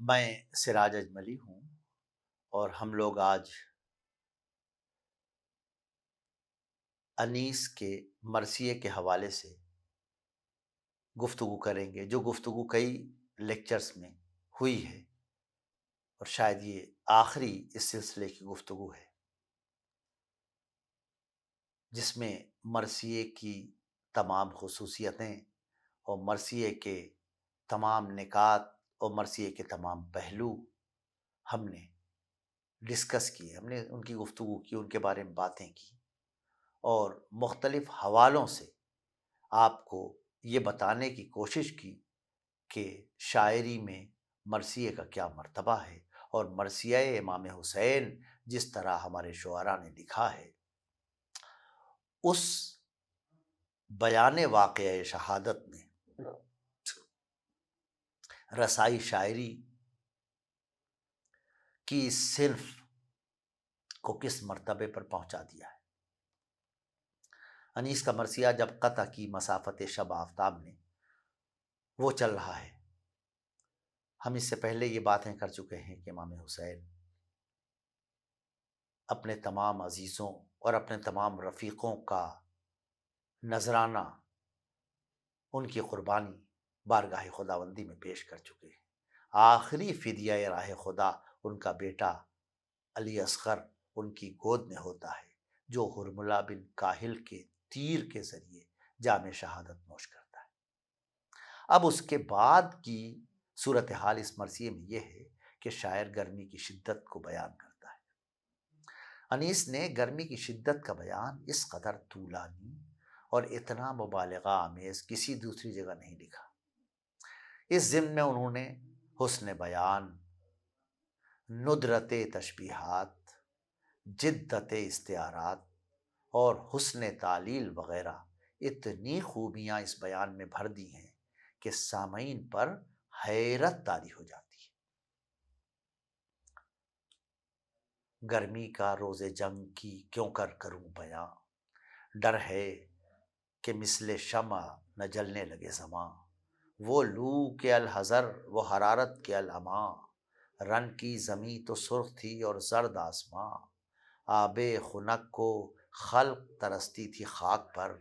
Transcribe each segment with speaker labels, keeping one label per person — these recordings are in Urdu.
Speaker 1: میں سراج اجملی ہوں اور ہم لوگ آج انیس کے مرثیے کے حوالے سے گفتگو کریں گے، جو گفتگو کئی لیکچرز میں ہوئی ہے اور شاید یہ آخری اس سلسلے کی گفتگو ہے، جس میں مرثیے کی تمام خصوصیتیں اور مرثیے کے تمام نکات اور مرثیے کے تمام پہلو ہم نے ڈسکس کیے، ہم نے ان کی گفتگو کی، ان کے بارے میں باتیں کی اور مختلف حوالوں سے آپ کو یہ بتانے کی کوشش کی کہ شاعری میں مرثیے کا کیا مرتبہ ہے اور مرثیہ امام حسین جس طرح ہمارے شعراء نے لکھا ہے، اس بیان واقعہ شہادت میں رسائی شاعری کی اس صنف کو کس مرتبے پر پہنچا دیا ہے۔ انیس کا مرثیہ جب قطع کی مسافت شب آفتاب نے وہ چل رہا ہے، ہم اس سے پہلے یہ باتیں کر چکے ہیں کہ امام حسین اپنے تمام عزیزوں اور اپنے تمام رفیقوں کا نذرانہ، ان کی قربانی بارگاہ خداوندی میں پیش کر چکے ہیں۔ آخری فدیہ راہ خدا ان کا بیٹا علی اصغر ان کی گود میں ہوتا ہے، جو حرملہ بن کاہل کے تیر کے ذریعے جام شہادت نوش کرتا ہے۔ اب اس کے بعد کی صورتحال اس مرثیے میں یہ ہے کہ شاعر گرمی کی شدت کو بیان کرتا ہے۔ انیس نے گرمی کی شدت کا بیان اس قدر طولانی اور اتنا مبالغہ آمیز کسی دوسری جگہ نہیں لکھا۔ اس ضمن میں انہوں نے حسن بیان، ندرت تشبیہات، جدت استعارات اور حسن تعلیل وغیرہ اتنی خوبیاں اس بیان میں بھر دی ہیں کہ سامعین پر حیرت طاری ہو جاتی ہے۔ گرمی کا روز جنگ کی کیوں کر کروں بیاں، ڈر ہے کہ مثل شمع نہ جلنے لگے زماں، وہ لو کے الحذر وہ حرارت کے العماں، رن کی زمیں تو سرخ تھی اور زرد آسماں، آب خنک کو خلق ترستی تھی خاک پر،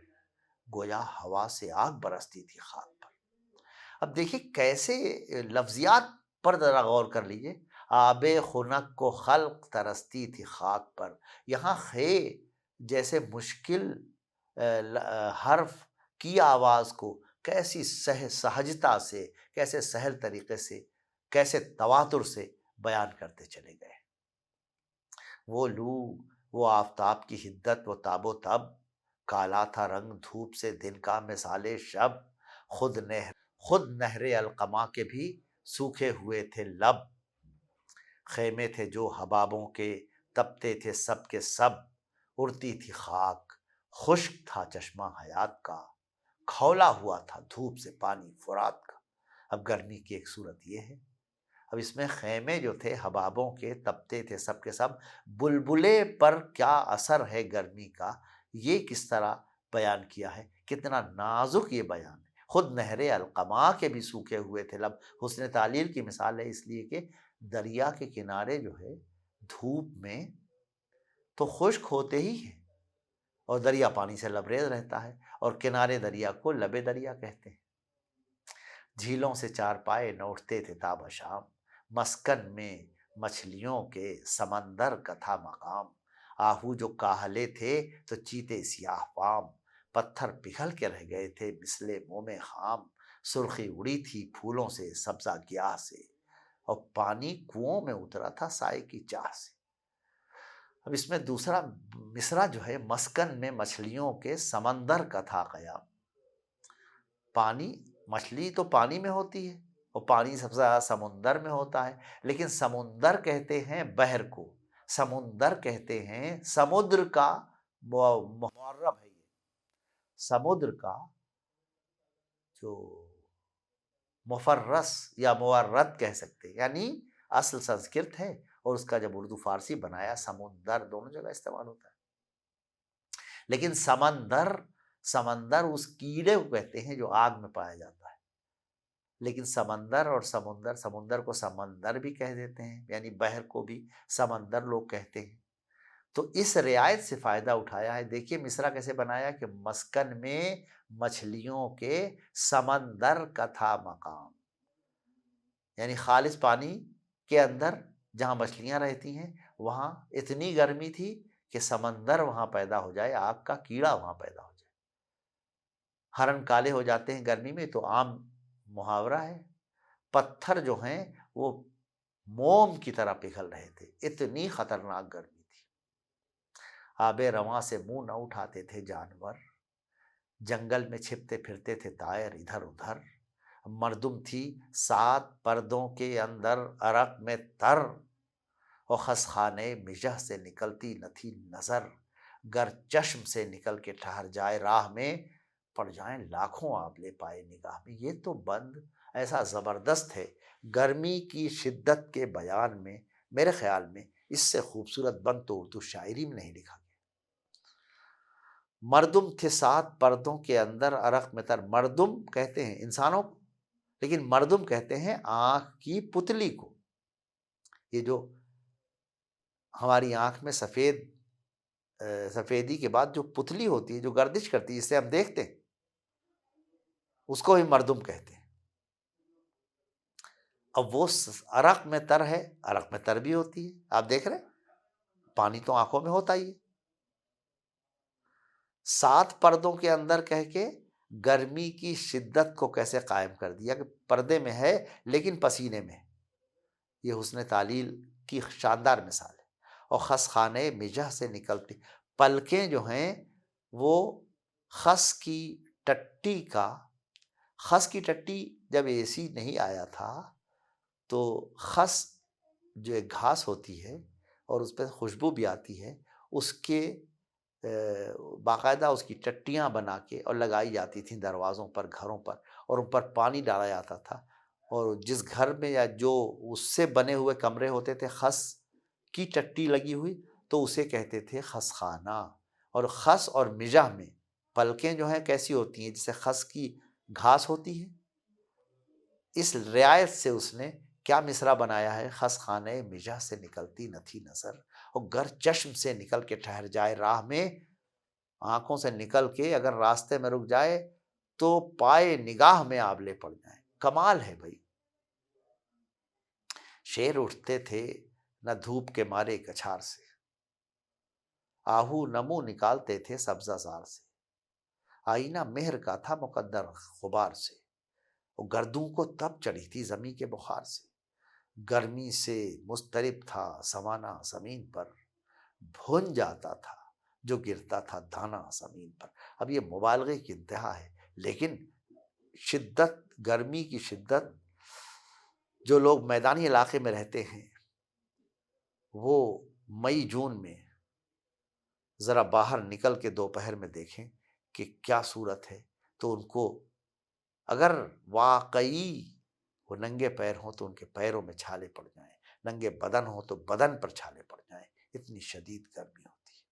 Speaker 1: گویا ہوا سے آگ برستی تھی خاک پر۔ اب دیکھیے کیسے لفظیات پر ذرا غور کر لیجئے۔ آب خنک کو خلق ترستی تھی خاک پر، یہاں خے جیسے مشکل حرف کی آواز کو کیسی سہجتا سے، کیسے سہل طریقے سے، کیسے تواتر سے بیان کرتے چلے گئے۔ وہ لو، وہ آفتاب کی حدت، وہ تاب و تب، کالا تھا رنگ دھوپ سے دن کا مثال شب، خود نہر القما کے بھی سوکھے ہوئے تھے لب، خیمے تھے جو حبابوں کے تپتے تھے سب کے سب، اڑتی تھی خاک، خشک تھا چشمہ حیات کا، کھولا ہوا تھا دھوپ سے پانی فرات کا۔ اب گرمی کی ایک صورت یہ ہے، اب اس میں خیمے جو تھے حبابوں کے تپتے تھے سب کے سب، بلبلے پر کیا اثر ہے گرمی کا، یہ کس طرح بیان کیا ہے، کتنا نازک یہ بیان ہے۔ خود نہر القما کے بھی سوکھے ہوئے تھے لب، حسن تعلیل کی مثال ہے، اس لیے کہ دریا کے کنارے جو ہے دھوپ میں تو خشک ہوتے ہی ہیں اور دریا پانی سے لبریز رہتا ہے، اور کنارے دریا کو لب دریا کہتے ہیں۔ جھیلوں سے چار پائے نہ اٹھتے تھے تاب شام، مسکن میں مچھلیوں کے سمندر کا تھا مقام، آہو جو کاہلے تھے تو چیتے سیاہ فام، پتھر پگھل کے رہ گئے تھے مثل موم خام، سرخی اڑی تھی پھولوں سے سبزہ گیاہ سے، اور پانی کنووں میں اترا تھا سائے کی چاہ سے۔ اب اس میں دوسرا مصرع جو ہے، مسکن میں مچھلیوں کے سمندر کا تھا قیام۔ پانی، مچھلی تو پانی میں ہوتی ہے اور پانی سب سے زیادہ سمندر میں ہوتا ہے، لیکن سمندر کہتے ہیں بحر کو، سمندر کہتے ہیں سمندر کا معرب ہے، یہ سمندر کا جو مفرس یا مورد کہہ سکتے ہیں، یعنی اصل سنسکرت ہے اور اس کا جب اردو فارسی بنایا سمندر، دونوں جگہ استعمال ہوتا ہے۔ لیکن سمندر اس کیڑے کو کہتے ہیں جو آگ میں پایا جاتا ہے، لیکن سمندر اور سمندر، سمندر کو سمندر بھی کہہ دیتے ہیں، یعنی بحر کو بھی سمندر لوگ کہتے ہیں۔ تو اس رعایت سے فائدہ اٹھایا ہے۔ دیکھیے مصرع کیسے بنایا کہ مسکن میں مچھلیوں کے سمندر کا تھا مقام، یعنی خالص پانی کے اندر جہاں مچھلیاں رہتی ہیں وہاں اتنی گرمی تھی کہ سمندر وہاں پیدا ہو جائے، آگ کا کیڑا وہاں پیدا ہو جائے۔ ہرن کالے ہو جاتے ہیں گرمی میں تو عام محاورہ ہے۔ پتھر جو ہیں وہ موم کی طرح پگھل رہے تھے، اتنی خطرناک گرمی تھی۔ آب رواں سے منہ نہ اٹھاتے تھے جانور، جنگل میں چھپتے پھرتے تھے طائر ادھر ادھر۔ مردم تھی 7 پردوں کے اندر عرق میں تر، اور خسخانے مژہ سے نکلتی نہ تھی نظر۔ گر چشم سے نکل کے ٹھہر جائے راہ میں، پڑ جائیں لاکھوں آبلے پائے نگاہ میں۔ یہ تو بند ایسا زبردست ہے گرمی کی شدت کے بیان میں، میرے خیال میں اس سے خوبصورت بند تو اردو شاعری میں نہیں لکھا گیا۔ مردم تھے 7 پردوں کے اندر عرق میں تر، مردم کہتے ہیں انسانوں کو، لیکن مردم کہتے ہیں آنکھ کی پتلی کو۔ یہ جو ہماری آنکھ میں سفیدی کے بعد جو پتلی ہوتی ہے، جو گردش کرتی ہے، اسے ہم دیکھتے ہیں، اس کو ہی مردم کہتے ہیں۔ اب وہ عرق میں تر ہے، عرق میں تر بھی ہوتی ہے، آپ دیکھ رہے ہیں پانی تو آنکھوں میں ہوتا ہی ہے۔ 7 پردوں کے اندر کہہ کے گرمی کی شدت کو کیسے قائم کر دیا کہ پردے میں ہے لیکن پسینے میں ہے۔ یہ حسن تعلیل کی شاندار مثال ہے۔ اور خس خانے مجہ سے نکلتی، پلکیں جو ہیں وہ خس کی ٹٹی کا، خس کی ٹٹی جب اے سی نہیں آیا تھا تو خس جو ایک گھاس ہوتی ہے اور اس پہ خوشبو بھی آتی ہے، اس کے باقاعدہ اس کی ٹٹیاں بنا کے اور لگائی جاتی تھیں دروازوں پر، گھروں پر، اور ان پر پانی ڈالا جاتا تھا۔ اور جس گھر میں یا جو اس سے بنے ہوئے کمرے ہوتے تھے خس کی ٹٹی لگی ہوئی، تو اسے کہتے تھے خس خانہ۔ اور خس اور مجہ میں پلکیں جو ہیں کیسی ہوتی ہیں، جیسے خس کی گھاس ہوتی ہے۔ اس رعایت سے اس نے کیا مصرع بنایا ہے، خس خانے مجہ سے نکلتی نہ تھی نظر، اور گر چشم سے نکل کے ٹھہر جائے راہ میں، آنکھوں سے نکل کے اگر راستے میں رک جائے تو پائے نگاہ میں آبلے پڑ جائیں۔ کمال ہے بھائی۔ شیر اٹھتے تھے نہ دھوپ کے مارے کچھار سے، آہو نمو نکالتے تھے سبزہ زار سے، آئینہ مہر کا تھا مقدر غبار سے، وہ گردوں کو تب چڑھی تھی زمیں کے بخار سے، گرمی سے مضطرب تھا زمانہ زمین پر، بھون جاتا تھا جو گرتا تھا دانا زمین پر۔ اب یہ مبالغے کی انتہا ہے، لیکن شدت، گرمی کی شدت، جو لوگ میدانی علاقے میں رہتے ہیں وہ مئی جون میں ذرا باہر نکل کے دوپہر میں دیکھیں کہ کیا صورت ہے، تو ان کو اگر واقعی وہ ننگے پیر ہوں تو ان کے پیروں میں چھالے پڑ جائیں، ننگے بدن ہوں تو بدن پر چھالے پڑ جائیں، اتنی شدید گرمی ہوتی ہے۔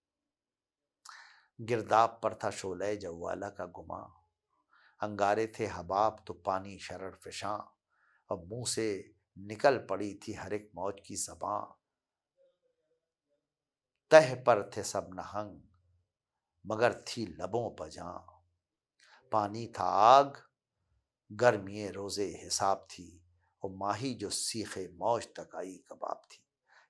Speaker 1: گرداب پر تھا شعلہ جوالہ کا گماں، انگارے تھے حباب تو پانی شرر فشاں، اب منہ سے نکل پڑی تھی ہر ایک موج کی زباں، تہ پر تھے سب نہنگ مگر تھی لبوں پہ جاں، پانی تھا آگ گرمی روزے حساب تھی، اور ماہی جو سیخے موج تک آئی کباب تھی۔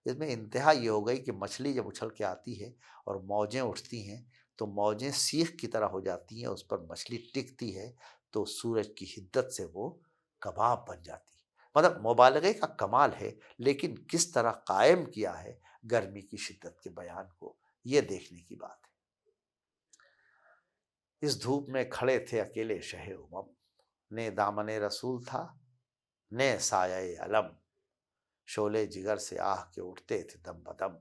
Speaker 1: اس میں انتہا یہ ہو گئی کہ مچھلی جب اچھل کے آتی ہے اور موجیں اٹھتی ہیں تو موجیں سیخ کی طرح ہو جاتی ہیں، اس پر مچھلی ٹکتی ہے تو سورج کی حدت سے وہ کباب بن جاتی ہے۔ مطلب مبالغے کا کمال ہے، لیکن کس طرح قائم کیا ہے گرمی کی شدت کے بیان کو، یہ دیکھنے کی بات ہے۔ اس دھوپ میں کھڑے تھے اکیلے شہ امم، نے دامن رسول تھا نے سایہ علم، شعلے جگر سے آہ کے اٹھتے تھے دم بدم،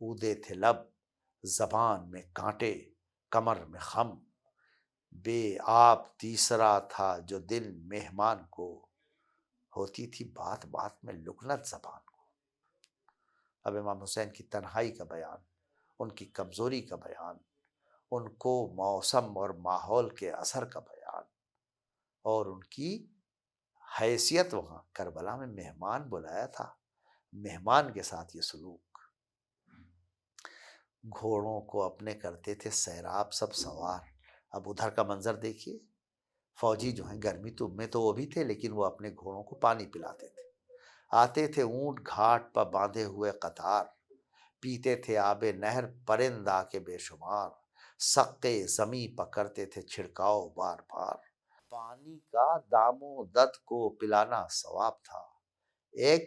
Speaker 1: اودے تھے لب زبان میں کانٹے کمر میں خم، بے آپ تیسرا تھا جو دل مہمان کو، ہوتی تھی بات بات میں لکنت زبان کو۔ اب امام حسین کی تنہائی کا بیان، ان کی کمزوری کا بیان، ان کو موسم اور ماحول کے اثر کا بیان، اور ان کی حیثیت وہاں کربلا میں مہمان بلایا تھا، مہمان کے ساتھ یہ سلوک۔ گھوڑوں کو اپنے کرتے تھے سیراب سب سوار۔ اب ادھر کا منظر دیکھیے، فوجی جو ہیں گرمی تو میں تو وہ بھی تھے، لیکن وہ اپنے گھوڑوں کو پانی پلاتے تھے۔ آتے تھے اونٹ گھاٹ پر باندھے ہوئے قطار، پیتے تھے آب نہر پرند آ کے بے شمار، سقے زمیں پکڑتے تھے چھڑکاؤ بار بار۔ پانی کا دام و دد کو پلانا ثواب تھا، ایک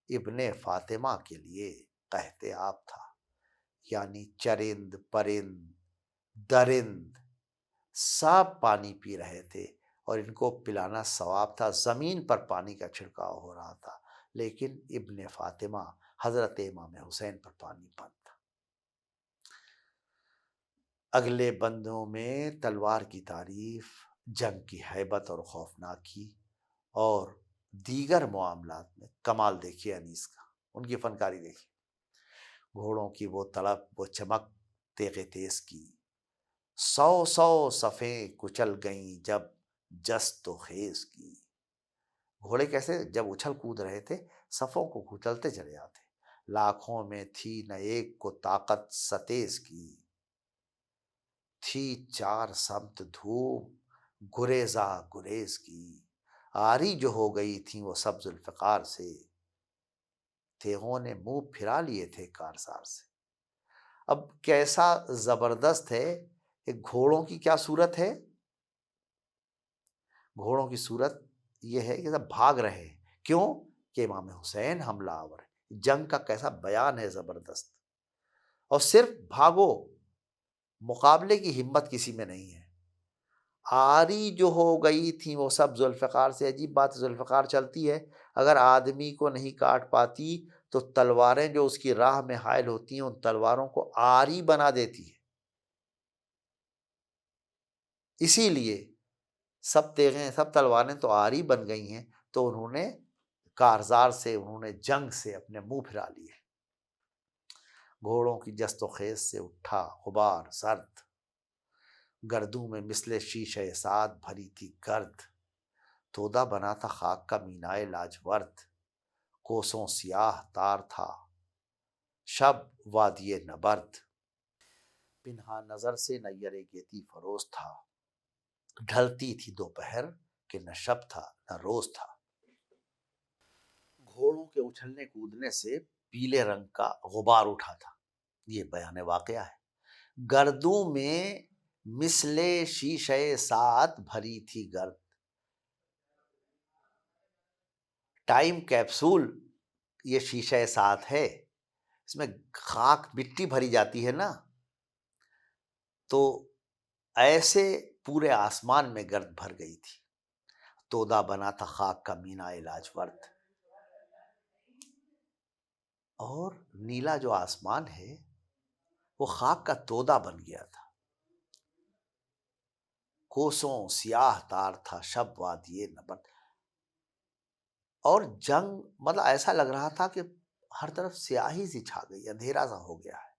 Speaker 1: ابن فاطمہ کے لیے قحط آب تھا۔ یعنی چرند پرند درند سب پانی پی رہے تھے اور ان کو پلانا ثواب تھا۔ زمین پر پانی کا چھڑکاؤ ہو رہا تھا، لیکن ابن فاطمہ حضرت امام حسین پر پانی بند تھا۔ اگلے بندوں میں تلوار کی تعریف، جنگ کی ہیبت اور خوفناکی، اور دیگر معاملات میں کمال دیکھیے انیس کا، ان کی فنکاری دیکھیے۔ گھوڑوں کی وہ طلب، وہ چمک تیغ تیز کی، 100 صفیں کچل گئیں جب جست و خیز کی۔ گھوڑے کیسے جب اچھل کود رہے تھے صفوں کو کچلتے چلے آتے، لاکھوں میں تھی نہ ایک کو طاقت ستیز کی، تھی 4 سمت دھوم گریزا گریز کی، آری جو ہو گئی تھی وہ سب ذوالفقار سے، تیغوں نے منہ پھرا لیے تھے کارزار سے۔ اب کیسا زبردست ہے، ایک گھوڑوں کی کیا صورت ہے؟ گھوڑوں کی صورت یہ ہے کہ سب بھاگ رہے ہیں، کیوں کہ امام حسین حملہ آور ہے۔ جنگ کا کیسا بیان ہے زبردست، اور صرف بھاگو، مقابلے کی ہمت کسی میں نہیں ہے۔ آری جو ہو گئی تھی وہ سب ذوالفقار سے، عجیب بات، ذوالفقار چلتی ہے، اگر آدمی کو نہیں کاٹ پاتی تو تلواریں جو اس کی راہ میں حائل ہوتی ہیں ان تلواروں کو آری بنا دیتی ہے۔ اسی لیے سب تیغیں سب تلواریں تو آری بن گئی ہیں، تو انہوں نے کارزار سے، انہوں نے جنگ سے اپنے منہ پھرا لیے۔ گھوڑوں کی جست و خیز سے اٹھا غبار سرد، گردوں میں مثل شیشہ سعد بھری تھی گرد، تودا بنا تھا خاک کا مینائے لاجورد، کوسوں سیاہ تار تھا شب وادی نبرد، پنہا نظر سے نیر گیتی فروز تھا، ڈھلتی تھی دوپہر کہ نہ شب تھا نہ روز تھا۔ گھوڑوں کے اچھلنے کودنے سے پیلے رنگ کا غبار اٹھا تھا، یہ بیان واقعہ ہے۔ گردوں میں مثل شیشہ سات بھری تھی گرد، ٹائم کیپسول یہ شیشہ سات ہے، اس میں خاک مٹی بھری جاتی ہے نا، تو ایسے پورے آسمان میں گرد بھر گئی تھی، تودا بنا تھا خاک کا مینائے لاجورد، اور نیلا جو آسمان ہے وہ خاک کا تودا بن گیا تھا، کوسوں سیاہ تار تھا شب وادی نبرد، اور جنگ مطلب ایسا لگ رہا تھا کہ ہر طرف سیاہی سی چھا گئی، اندھیرا سا ہو گیا ہے،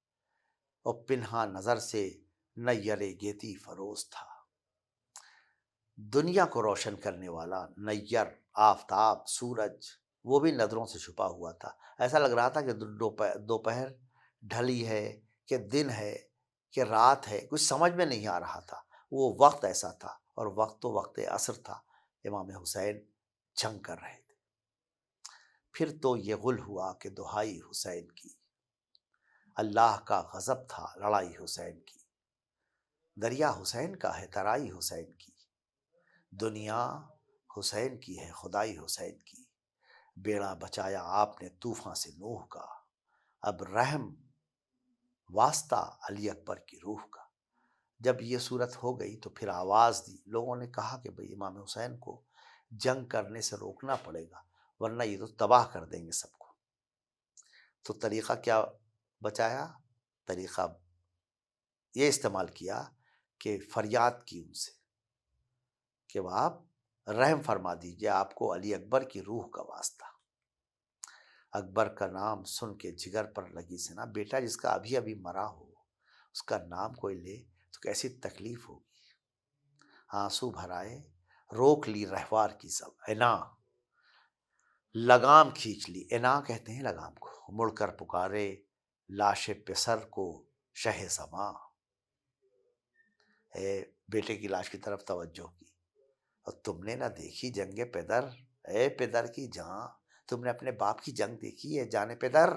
Speaker 1: اور پنہا نظر سے نیر گیتی فروز تھا، دنیا کو روشن کرنے والا نیر، آفتاب، سورج، وہ بھی نظروں سے چھپا ہوا تھا، ایسا لگ رہا تھا کہ دوپہر ڈھلی ہے کہ دن ہے کہ رات ہے، کچھ سمجھ میں نہیں آ رہا تھا، وہ وقت ایسا تھا، اور وقت تو وقت عصر تھا، امام حسین جنگ کر رہے تھے۔ پھر تو یہ غل ہوا کہ دہائی حسین کی، اللہ کا غضب تھا لڑائی حسین کی، دریا حسین کا ہے ترائی حسین کی، دنیا حسین کی ہے خدائی حسین کی، بیڑا بچایا آپ نے طوفان سے نوح کا، اب رحم واسطہ علی اکبر کی روح کا۔ جب یہ صورت ہو گئی تو پھر آواز دی، لوگوں نے کہا کہ بھئی امام حسین کو جنگ کرنے سے روکنا پڑے گا ورنہ یہ تو تباہ کر دیں گے سب کو۔ تو طریقہ کیا بچایا؟ طریقہ یہ استعمال کیا کہ فریاد کی ان سے کہ وہ آپ رحم فرما دیجئے، آپ کو علی اکبر کی روح کا واسطہ۔ اکبر کا نام سن کے جگر پر لگی سنا، بیٹا جس کا ابھی ابھی مرا ہو اس کا نام کوئی لے تو کیسی تکلیف ہوگی۔ آنسو بھرائے روک لی رہوار کی سب انا، لگام کھینچ لی، انا کہتے ہیں لگام کو، مڑ کر پکارے لاش پسر کو شہ زماں، اے بیٹے کی لاش کی طرف توجہ کی، اور تم نے نہ دیکھی جنگ پدر، اے پدر کی جان، تم نے اپنے باپ کی جنگ دیکھی ہے جان پدر؟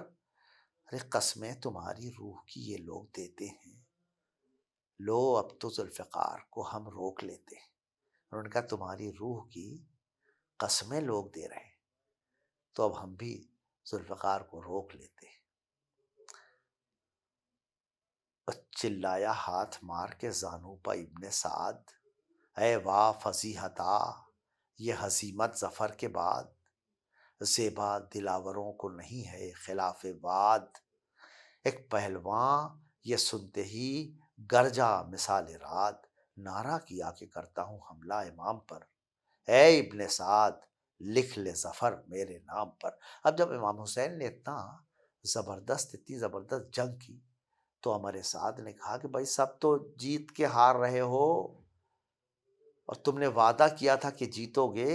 Speaker 1: ارے قسمیں تمہاری روح کی یہ لوگ دیتے ہیں، لو اب تو ذوالفقار کو ہم روک لیتے ہیں۔ اور ان کا تمہاری روح کی قسمیں لوگ دے رہے ہیں، تو اب ہم بھی ذوالفقار کو روک لیتے ہیں۔ چلایا ہاتھ مار کے زانو پا ابن سعد، اے واہ فضیحتا یہ ہزیمت ظفر کے بعد، زیبا دلاوروں کو نہیں ہے خلاف واد، ایک پہلواں یہ سنتے ہی گرجا مثال رات، نعرہ کیا کہ کرتا ہوں حملہ امام پر، اے ابن سعد لکھ لے ظفر میرے نام پر۔ اب جب امام حسین نے اتنی زبردست جنگ کی، تو امر سعد نے کہا کہ بھائی سب تو جیت کے ہار رہے ہو، اور تم نے وعدہ کیا تھا کہ جیتو گے،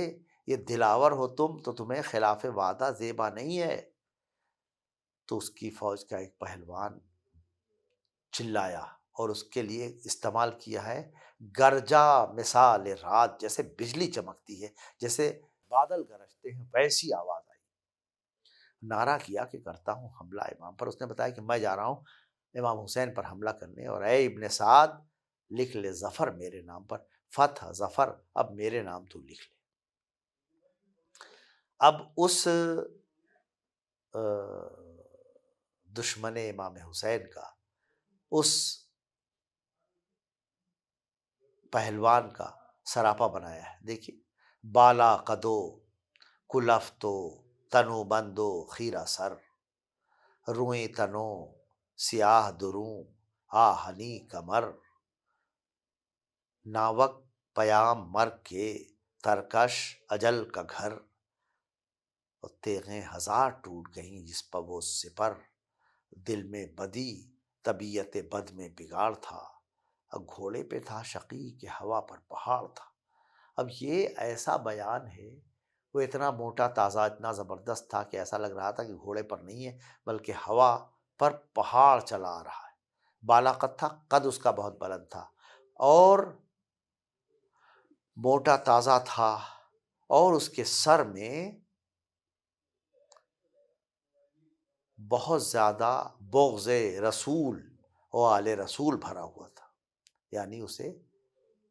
Speaker 1: یہ دلاور ہو تم تو تمہیں خلاف وعدہ زیبا نہیں ہے۔ تو اس کی فوج کا ایک پہلوان چلایا، اور اس کے لیے استعمال کیا ہے گرجا مثال رات، جیسے بجلی چمکتی ہے، جیسے بادل گرجتے ہیں، ویسی آواز آئی، نعرہ کیا کہ کرتا ہوں حملہ امام پر۔ اس نے بتایا کہ میں جا رہا ہوں امام حسین پر حملہ کرنے، اور اے ابن سعد لکھ لے ظفر میرے نام پر، فتح ظفر اب میرے نام تو لکھ لے۔ اب اس دشمن امام حسین کا، اس پہلوان کا سراپا بنایا ہے۔ دیکھیے، بالا قدو کلفتو تنو بندو خیرہ سر، روئیں تنو سیاہ دروں آہنی کمر، ناوک پیام مرگ کے ترکش اجل کا گھر، اور تیغیں ہزار ٹوٹ گئیں جس پر وہ سپر، دل میں بدی طبیعت بد میں بگاڑ تھا، اب گھوڑے پہ تھا شقی کہ ہوا پر پہاڑ تھا۔ اب یہ ایسا بیان ہے، وہ اتنا موٹا تازہ اتنا زبردست تھا کہ ایسا لگ رہا تھا کہ گھوڑے پر نہیں ہے بلکہ ہوا پر پہاڑ چلا آ رہا ہے۔ بالا قد تھا، قد اس کا بہت بلند تھا، اور موٹا تازہ تھا، اور اس کے سر میں بہت زیادہ بغض رسول و آل رسول بھرا ہوا تھا، یعنی اسے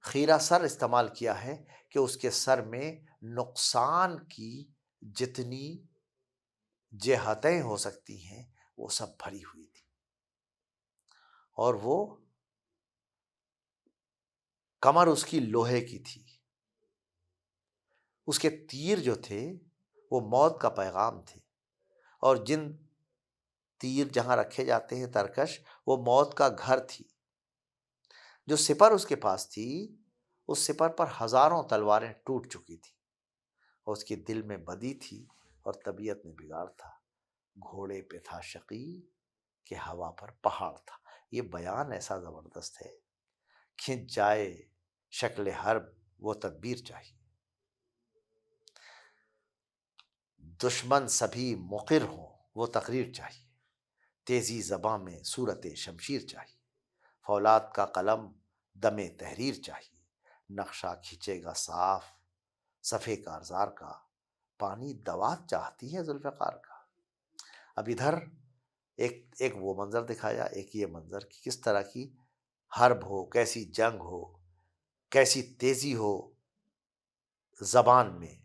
Speaker 1: خیرہ سر استعمال کیا ہے کہ اس کے سر میں نقصان کی جتنی جہتیں ہو سکتی ہیں وہ سب بھری ہوئی تھی، اور وہ کمر اس کی لوہے کی تھی، اس کے تیر جو تھے وہ موت کا پیغام تھے، اور جن تیر جہاں رکھے جاتے ہیں ترکش، وہ موت کا گھر تھی۔ جو سپر اس کے پاس تھی، اس سپر پر ہزاروں تلواریں ٹوٹ چکی تھی، اور اس کے دل میں بدی تھی اور طبیعت میں بگاڑ تھا، گھوڑے پہ تھا شقی کہ ہوا پر پہاڑ تھا۔ یہ بیان ایسا زبردست ہے، کھنچ جائے شکل حرب وہ تدبیر چاہیے، دشمن سبھی مقر ہوں وہ تقریر چاہیے، تیزی زباں میں صورت شمشیر چاہیے، فولاد کا قلم دم تحریر چاہیے، نقشہ کھینچے گا صاف صفے کارزار کا، پانی دوات چاہتی ہے ذوالفقار کا۔ اب ادھر ایک وہ منظر دکھایا، ایک یہ منظر کہ کس طرح کی حرب ہو، کیسی جنگ ہو، کیسی تیزی ہو زبان میں،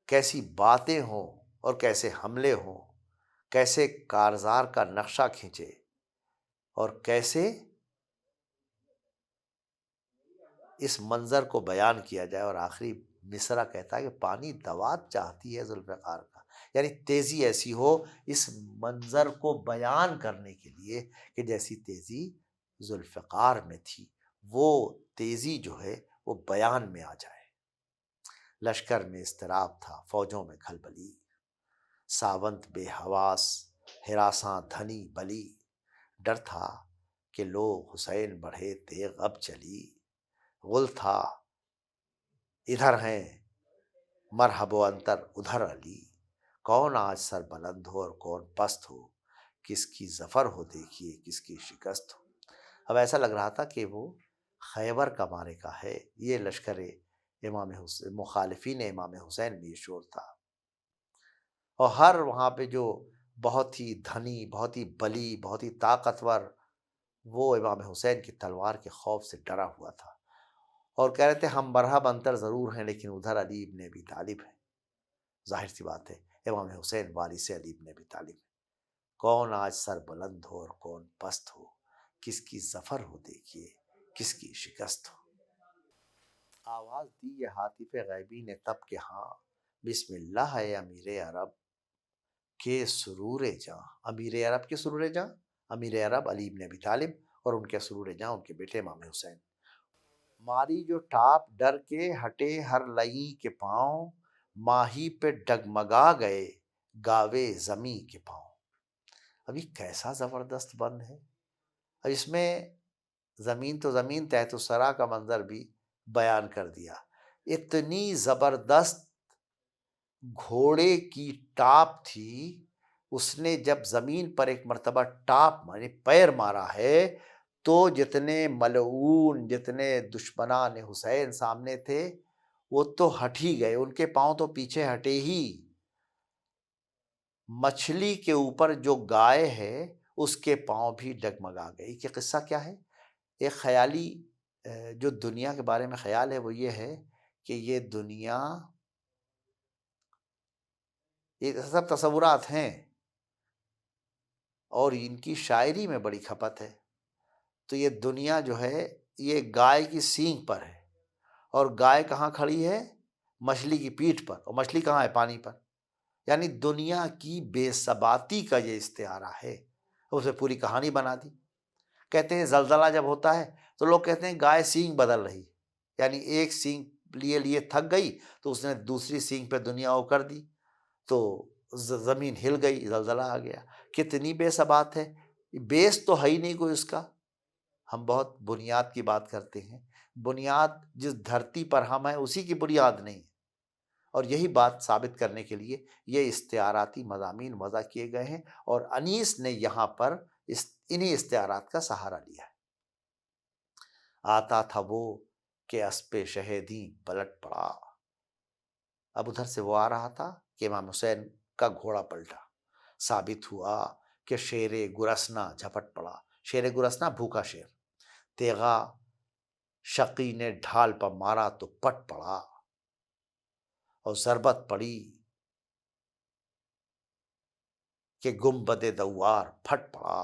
Speaker 1: کیسی باتیں ہوں اور کیسے حملے ہوں، کیسے کارزار کا نقشہ کھینچے، اور کیسے اس منظر کو بیان کیا جائے۔ اور آخری مصرع کہتا ہے کہ پانی دوات چاہتی ہے ذوالفقار کا، یعنی تیزی ایسی ہو اس منظر کو بیان کرنے کے لیے کہ جیسی تیزی ذوالفقار میں تھی، وہ تیزی جو ہے وہ بیان میں آ جائے۔ لشکر میں اضطراب تھا، فوجوں میں کھلبلی، ساونت بے حواس ہراساں دھنی بلی، ڈر تھا کہ لو حسین بڑھے تیغ اب چلی، غل تھا ادھر ہیں مرحب و انتر ادھر علی، کون آج سر بلند ہو اور کون پست ہو، کس کی ظفر ہو دیکھیے کس کی شکست ہو۔ اب ایسا لگ رہا تھا کہ وہ خیبر کا معرکہ ہے، یہ لشکر امام حسین، مخالفین امام حسین میں یہ شور تھا، اور ہر وہاں پہ جو بہت ہی دھنی، بہت ہی بلی، بہت ہی طاقتور، وہ امام حسین کی تلوار کے خوف سے ڈرا ہوا تھا، اور کہہ رہے تھے ہم مرحب انتر ضرور ہیں لیکن ادھر علی ابن ابی طالب ہے۔ ظاہر سی بات ہے امام حسین وارث علی ابن ابی طالب ہے، کون آج سر بلند ہو اور کون پست ہو، کس کی ظفر ہو دیکھیے کس کی شکست ہو۔ آواز دی یہ ہاتف غیبی نے تب کہ ہاں، بسم اللہ ہے امیر عرب کے سرور جاں، امیر عرب کے سرور جاں، امیر عرب علی ابن ابی طالب، اور ان کے سرور جاں ان کے بیٹے امام حسین۔ ماری جو ٹاپ ڈر کے ہٹے ہر لئی کے پاؤں، ماہی پہ ڈگمگا گئے گاوے زمیں کے پاؤں۔ اب یہ کیسا زبردست بند ہے، اب اس میں زمین تو زمین، تحت الثری کا منظر بھی بیان کر دیا۔ اتنی زبردست گھوڑے کی ٹاپ تھی، اس نے جب زمین پر ایک مرتبہ ٹاپ یعنی پیر مارا ہے تو جتنے ملعون، جتنے دشمنان حسین سامنے تھے وہ تو ہٹ ہی گئے، ان کے پاؤں تو پیچھے ہٹے ہی۔ مچھلی کے اوپر جو گائے ہے اس کے پاؤں بھی ڈگمگا گئی۔ کہ قصہ کیا ہے؟ ایک خیالی جو دنیا کے بارے میں خیال ہے وہ یہ ہے کہ یہ دنیا، یہ سب تصورات ہیں اور ان کی شاعری میں بڑی کھپت ہے، تو یہ دنیا جو ہے یہ گائے کی سینگ پر ہے، اور گائے کہاں کھڑی ہے؟ مچھلی کی پیٹھ پر، اور مچھلی کہاں ہے؟ پانی پر۔ یعنی دنیا کی بے ثباتی کا یہ استعارہ ہے، اسے پوری کہانی بنا دی۔ کہتے ہیں زلزلہ جب ہوتا ہے تو لوگ کہتے ہیں گائے سینگ بدل رہی، یعنی ایک سینگ لیے تھک گئی تو اس نے دوسری سینگ پہ دنیا وہ کر دی، تو زمین ہل گئی، زلزلہ آ گیا۔ کتنی بے ثبات ہے، بیس تو ہے ہی نہیں کوئی اس کا۔ ہم بہت بنیاد کی بات کرتے ہیں، بنیاد جس دھرتی پر ہم ہیں اسی کی بنیاد نہیں ہے، اور یہی بات ثابت کرنے کے لیے یہ استعاراتی مضامین وضع کیے گئے ہیں، اور انیس نے یہاں پر انہی استعارات کا سہارا لیا ہے۔ آتا تھا وہ کہ اسپِ شہیدیں پلٹ پڑا، اب ادھر سے وہ آ رہا تھا کہ امام حسین کا گھوڑا پلٹا، ثابت ہوا کہ شیر گرسنا جھپٹ پڑا، شیر گرسنا بھوکا شیر، تیغا شقی نے ڈھال پر مارا تو پٹ پڑا، اور ضربت پڑی کہ گنبد دوار پھٹ پڑا،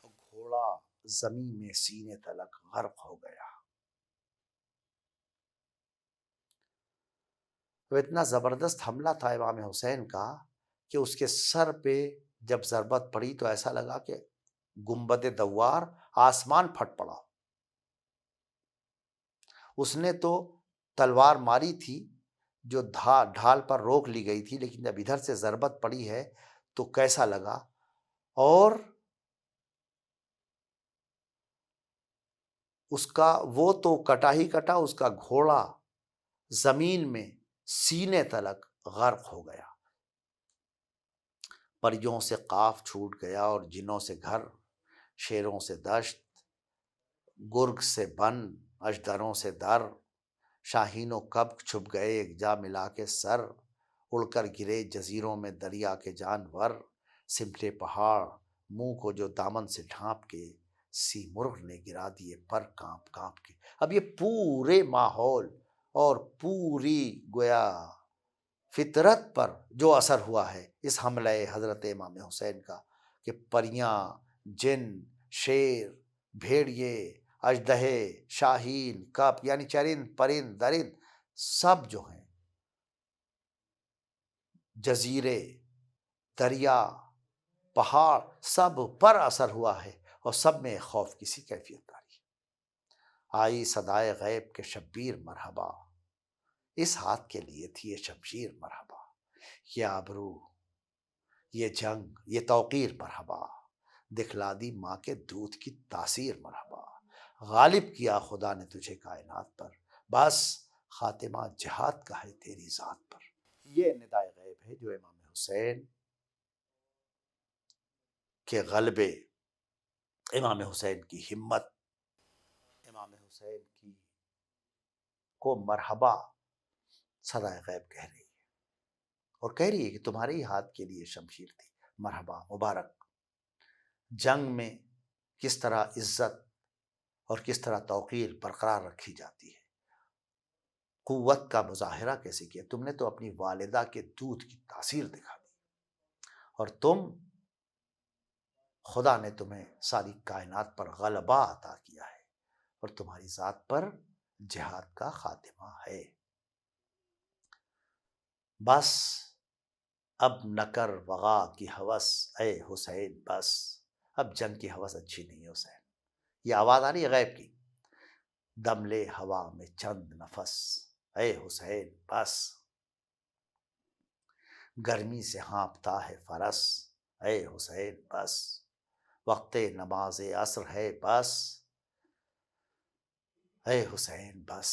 Speaker 1: اور گھوڑا زمین میں سینے تلک غرق ہو گیا۔ تو اتنا زبردست حملہ تھا امام حسین کا کہ اس کے سر پہ جب ضربت پڑی تو ایسا لگا کہ گنبد دوار، آسمان پھٹ پڑا۔ اس نے تو تلوار ماری تھی جو ڈھال پر روک لی گئی تھی، لیکن جب ادھر سے ضربت پڑی ہے تو کیسا لگا، اور اس کا وہ تو کٹا ہی کٹا، اس کا گھوڑا زمین میں سینے تلک غرق ہو گیا۔ پریوں سے قاف چھوٹ گیا اور جنوں سے گھر، شیروں سے دشت، گرگ سے بن، اژدروں سے در، شاہین و کبک چھپ گئے ایک جا ملا کے سر، اڑ کر گرے جزیروں میں دریا کے جانور، سمٹے پہاڑ منہ کو جو دامن سے ڈھانپ کے، سی مرغ نے گرا دیے پر کانپ کانپ کے۔ اب یہ پورے ماحول اور پوری گویا فطرت پر جو اثر ہوا ہے اس حملہ حضرت امام حسین کا، کہ پریاں، جن، شیر، بھیڑیے، اژدہے، شاہین، کپ، یعنی چرند پرند درند سب جو ہیں، جزیرے، دریا، پہاڑ، سب پر اثر ہوا ہے، اور سب میں خوف کی سی کیفیت آئی۔ آئی صدائے غیب کے شبیر مرحبا، اس ہاتھ کے لیے تھی یہ شمشیر مرحبا، یہ آبرو، یہ جنگ، یہ توقیر مرحبا، دکھلا دی ماں کے دودھ کی تاثیر مرحبا، غالب کیا خدا نے تجھے کائنات پر، بس خاتمہ جہاد کا ہے تیری ذات پر۔ یہ ندائے غیب ہے جو امام حسین کے غلبے، امام حسین کی ہمت، امام حسین کی کو مرحبا صدائے غیب کہہ رہی ہے، اور کہہ رہی ہے کہ تمہارے ہی ہاتھ کے لیے شمشیر تھی، مرحبا مبارک۔ جنگ میں کس طرح عزت اور کس طرح توقیر برقرار رکھی جاتی ہے، قوت کا مظاہرہ کیسے کیا، تم نے تو اپنی والدہ کے دودھ کی تاثیر دکھا دی، اور تم، خدا نے تمہیں ساری کائنات پر غلبہ عطا کیا ہے، اور تمہاری ذات پر جہاد کا خاتمہ ہے۔ بس اب نہ کر وغا کی ہوس اے حسین، بس اب جنگ کی ہوس اچھی نہیں ہے حسین۔ یہ آواز آ رہی ہے غیب کی، دم لے ہوا میں چند نفس اے حسین بس، گرمی سے ہانپتا ہے فرس اے حسین بس، وقت نماز عصر ہے بس اے حسین بس،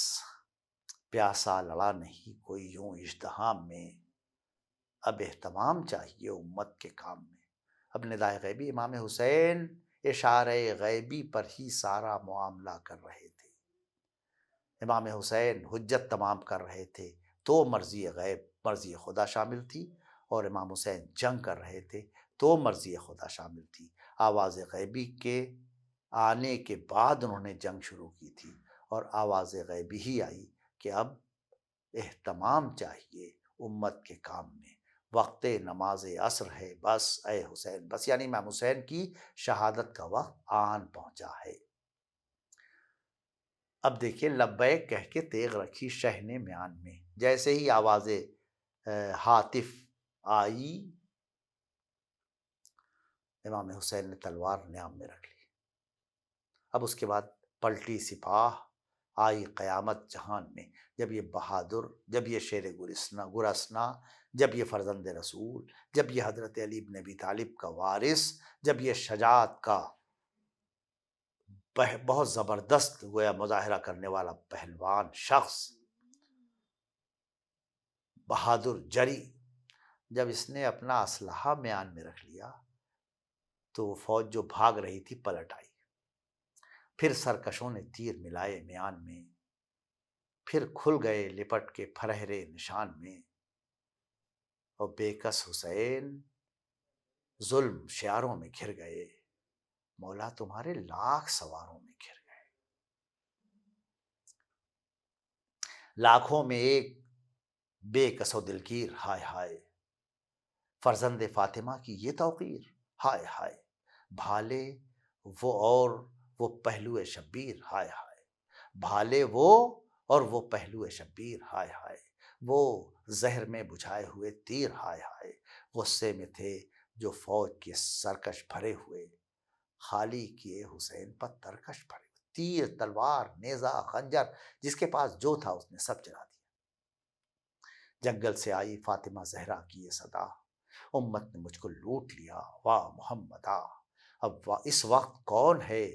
Speaker 1: پیاسا لڑا نہیں کوئی یوں اژدہام میں، اب اہتمام چاہیے امت کے کام میں۔ اب ندائے غیبی، امام حسین اشارہ غیبی پر ہی سارا معاملہ کر رہے تھے، امام حسین حجت تمام کر رہے تھے، تو مرضی غیب، مرضی خدا شامل تھی، اور امام حسین جنگ کر رہے تھے تو مرضی خدا شامل تھی۔ آواز غیبی کے آنے کے بعد انہوں نے جنگ شروع کی تھی، اور آواز غیبی ہی آئی کہ اب اہتمام چاہیے امت کے کام میں، وقت نماز عصر ہے بس اے حسین بس، یعنی امام حسین کی شہادت کا وقت آن پہنچا ہے۔ اب دیکھیے، لبیک کہہ کے تیغ رکھی شہ نے میان میں، جیسے ہی آواز ہاتف آئی، امام حسین نے تلوار نیام میں رکھ لی۔ اب اس کے بعد پلٹی سپاہ آئی قیامت جہان میں، جب یہ بہادر، جب یہ شیر گرسنا، جب یہ فرزند رسول، جب یہ حضرت علی بن ابی طالب کا وارث، جب یہ شجاعت کا بہت زبردست گویا مظاہرہ کرنے والا پہلوان شخص، بہادر جری، جب اس نے اپنا اسلحہ میان میں رکھ لیا تو وہ فوج جو بھاگ رہی تھی پلٹ آئی، پھر سرکشوں نے تیر ملائے میان میں، پھر کھل گئے لپٹ کے پھرہرے نشان میں، اور بے کس حسین ظلم شیاروں میں گھر گئے، مولا تمہارے لاکھ سواروں میں گھر گئے، لاکھوں میں ایک بے کس و دلگیر، ہائے ہائے، فرزند فاطمہ کی یہ توقیر، ہائے ہائے، بھالے وہ اور وہ پہلو شبیر، ہائے ہائے، بھالے وہ اور وہ پہلو شبیر، ہائے ہائے، وہ زہر میں بجھائے ہوئے تیر، ہائے ہائے، غصے میں تھے جو فوج کے سرکش بھرے ہوئے، خالی کیے حسین پر ترکش بھرے ہوئے، تیر، تلوار، نیزہ، خنجر، جس کے پاس جو تھا اس نے سب چلا دیا۔ جنگل سے آئی فاطمہ زہرا کی یہ صدا، امت نے مجھ کو لوٹ لیا، واہ محمدا، اب اس وقت کون ہے،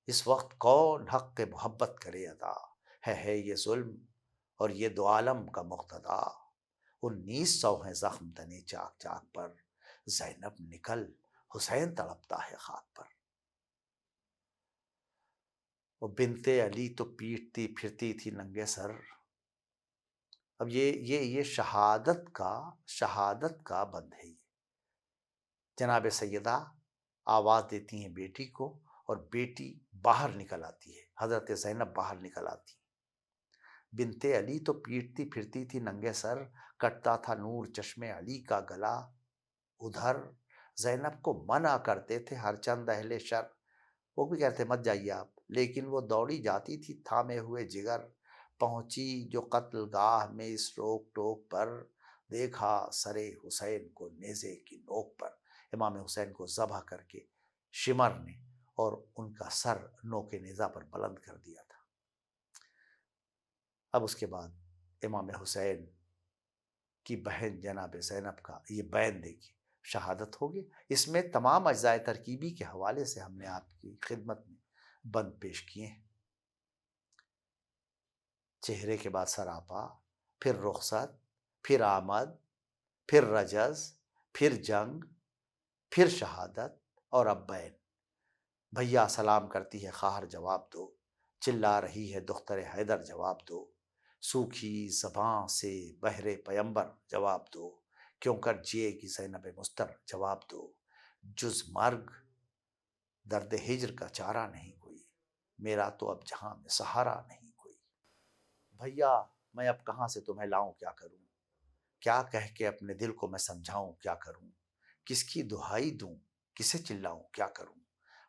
Speaker 1: اس وقت کون حق کے محبت کرے ادا، ہے یہ ظلم اور یہ دو عالم کا مقتدا، 1900 ہیں زخم تنے چاک چاک پر، زینب نکل حسین تڑپتا ہے خاک پر، وہ بنت علی تو پیٹتی پھرتی تھی ننگے سر۔ اب یہ شہادت کا بند ہے، یہ جناب سیدہ آواز دیتی ہیں بیٹی کو، اور بیٹی باہر نکل آتی ہے، حضرت زینب باہر نکل آتی ہیں، بنت علی تو پیٹتی پھرتی تھی ننگے سر، کٹتا تھا نور چشم علی کا گلا، ادھر زینب کو منع کرتے تھے ہر چند اہل شر، وہ بھی کہتے مت جائیے آپ، لیکن وہ دوڑی جاتی تھی تھامے ہوئے جگر، پہنچی جو قتل گاہ میں اس روک ٹوک پر، دیکھا سرے حسین کو نیزے کی نوک پر، امام حسین کو ذبح کر کے شمر نے اور ان کا سر نوک نیزہ پر بلند کر دیا تھا۔ اب اس کے بعد امام حسین کی بہن جناب زینب کا یہ بیان دیکھی، شہادت ہوگی، اس میں تمام اجزائے ترکیبی کے حوالے سے ہم نے آپ کی خدمت میں بند پیش کیے ہیں۔ چہرے کے بعد سراپا، پھر رخصت، پھر آمد، پھر رجز، پھر جنگ، پھر شہادت، اور اب بین۔ بھیا سلام کرتی ہے خواہر جواب دو، چلا رہی ہے دختر حیدر جواب دو، سوکھی زباں سے بہرے پیمبر جواب دو، کیوں کر جیے گی زینب مستر جواب دو، جز مرگ درد ہجر کا چارہ نہیں کوئی، میرا تو اب جہاں میں سہارا نہیں کوئی۔ بھیا میں اب کہاں سے تمہیں لاؤں کیا کروں، کیا کہہ کے اپنے دل کو میں سمجھاؤں کیا کروں، کس کی دہائی دوں کسے چلاؤں کیا کروں،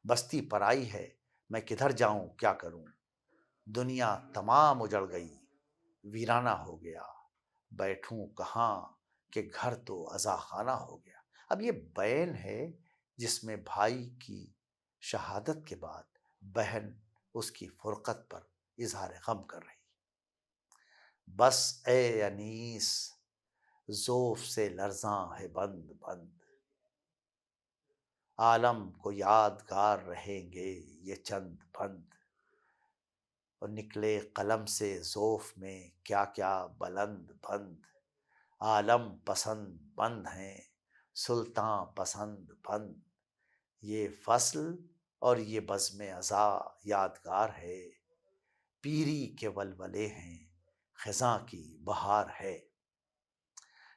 Speaker 1: بستی پرائی ہے میں کدھر جاؤں کیا کروں، دنیا تمام اجڑ گئی ویرانہ ہو گیا، بیٹھوں کہاں کہ گھر تو عزا خانہ ہو گیا۔ اب یہ بین ہے جس میں بھائی کی شہادت کے بعد بہن اس کی فرقت پر اظہار غم کر رہی۔ بس اے انیس زوف سے لرزاں ہے بند بند، عالم کو یادگار رہیں گے یہ چند بند، اور نکلے قلم سے زوف میں کیا کیا بلند بند، عالم پسند بند ہیں سلطاں پسند بند، یہ فصل اور یہ بزم ازا یادگار ہے، پیری کے ولولے ہیں خزاں کی بہار ہے۔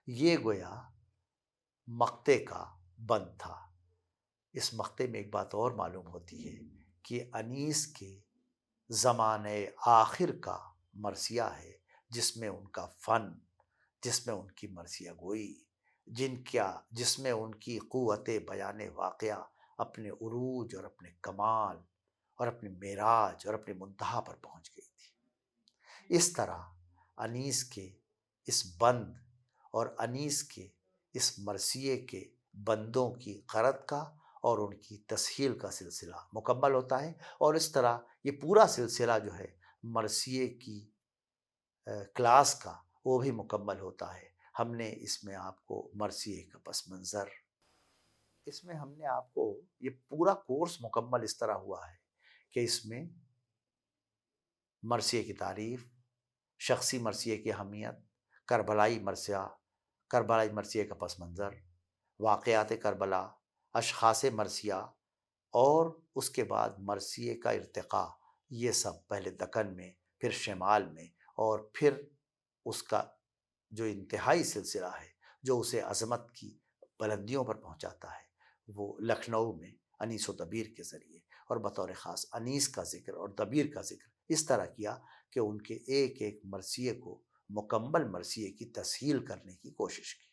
Speaker 1: یہ گویا مقطع کا بند تھا۔ اس مقطع میں ایک بات اور معلوم ہوتی ہے کہ انیس کے زمانے آخر کا مرثیہ ہے، جس میں ان کا فن، جس میں ان کی مرثیہ گوئی، جس میں ان کی قوت بیان واقعہ اپنے عروج اور اپنے کمال اور اپنے معراج اور اپنے منتہا پر پہنچ گئی تھی۔ اس طرح انیس کے اس بند اور انیس کے اس مرثیے کے بندوں کی قرت کا اور ان کی تسہیل کا سلسلہ مکمل ہوتا ہے، اور اس طرح یہ پورا سلسلہ جو ہے مرثیے کی کلاس کا وہ بھی مکمل ہوتا ہے۔ ہم نے اس میں آپ کو مرثیے کا پس منظر، اس میں ہم نے آپ کو یہ پورا کورس مکمل اس طرح ہوا ہے کہ اس میں مرثیے کی تعریف، شخصی مرثیے کی اہمیت، کربلائی مرثیے کا پس منظر، واقعات کربلا، اشخاص مرثیہ، اور اس کے بعد مرثیے کا ارتقاء، یہ سب پہلے دکن میں، پھر شمال میں، اور پھر اس کا جو انتہائی سلسلہ ہے جو اسے عظمت کی بلندیوں پر پہنچاتا ہے، وہ لکھنؤ میں انیس و دبیر کے ذریعے، اور بطور خاص انیس کا ذکر اور دبیر کا ذکر اس طرح کیا کہ ان کے ایک ایک مرثیے کو مکمل مرثیے کی تسہیل کرنے کی کوشش کی۔